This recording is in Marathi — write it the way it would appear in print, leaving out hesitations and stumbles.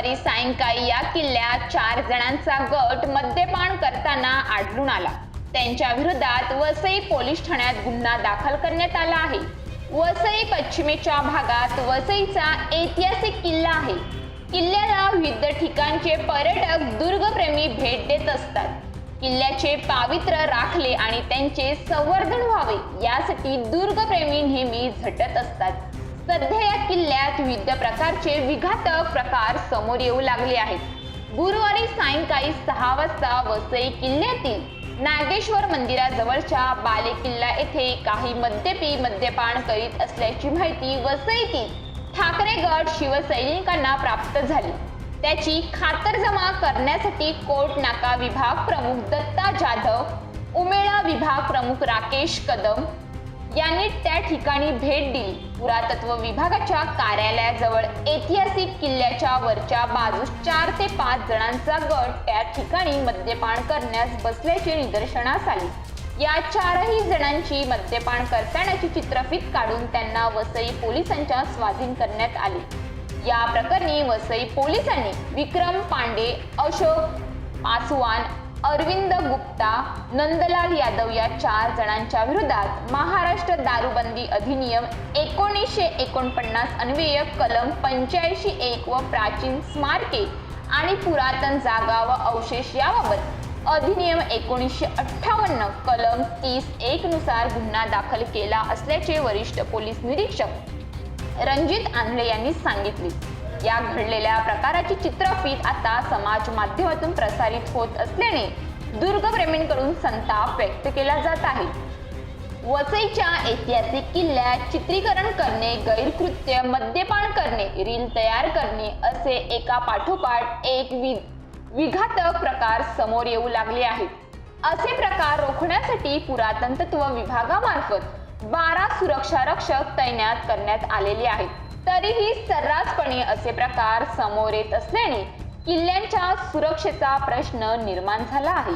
गुरुवारी सायंकाळी या किल्ल्यात 4 जणांचा गट मद्यपान करताना आढळून आला। त्यांच्या विरोधात वसई पोलीस ठाण्यात गुन्हा दाखल करण्यात आला आहे। वसई पश्चिमेच्या भागात वसईचा ऐतिहासिक किल्ला आहे। किल्ल्याला विविध ठिकाणचे पर्यटक दुर्गप्रेमी भेट देत असतात। किल्ल्याचे पावित्र्य राखले आणि त्यांचे संवर्धन व्हावे यासाठी दुर्गप्रेमी नेहमी झटत असतात। सध्या या किल्ल्यात विविध प्रकारचे विघातक प्रकार समोर येऊ लागले आहेत। गुरुवारी सायंकाळी 6 वाजता वसई किल्ल्यातील नागेश्वर मंदिराजवळच्या बालेकिल्ला येथे काही मद्यपी मद्यपान करीत असल्याची माहिती वसईतील ठाकरे गट शिवसैनिकांना प्राप्त झाली। त्याची खातरजमा करण्यासाठी कोट नाका विभाग प्रमुख दत्ता जाधव, उमेळा विभाग प्रमुख राकेश कदम यांनी त्या ठिकाणी भेट दिली। पुरातत्व विभागाच्या कार्यालयाजवळ ऐतिहासिक किल्ल्याच्या वरच्या बाजूस 4 ते 5 जणांचा गट त्या ठिकाणी मद्यपान करण्यास बसल्याचे निदर्शनास आले। या 4ही जणांची मद्यपान करतानाची चित्रफीत काढून त्यांना वसई पोलिसांच्या स्वाधीन करण्यात आले। या प्रकरणी वसई पोलिसांनी विक्रम पांडे, अशोक पासवान, अरविंद गुप्ता, नंदलाल यादव या 4 जणांच्या विरोधात महाराष्ट्र दारूबंदी अधिनियम 1949 अन्वये कलम 85(1) व प्राचीन स्मारके आणि पुरातन जागा व अवशेष याबाबत अधिनियम 1958 कलम 30(1) नुसार गुन्हा दाखल केला असल्याचे वरिष्ठ पोलीस निरीक्षक रणजित आंधळे यांनी सांगितले। या घडलेल्या प्रकाराची चित्रफीत आता समाज माध्यमातून प्रसारित होत असल्याने दुर्गप्रेमींकडून संताप व्यक्त केला जात आहे। वसईच्या ऐतिहासिक किल्ल्यात चित्रीकरण करणे, गैरकृत्य, मद्यपान करणे, रील तयार करणे असे एका पाठोपाठ एक विघातक प्रकार समोर येऊ लागले आहेत। असे प्रकार रोखण्यासाठी पुरातत्व विभागामार्फत 12 सुरक्षा रक्षक तैनात करण्यात आलेले आहेत। तरीही सर्रासपणे असे प्रकार समोर येत असल्याने किल्ल्यांच्या सुरक्षेचा प्रश्न निर्माण झाला आहे।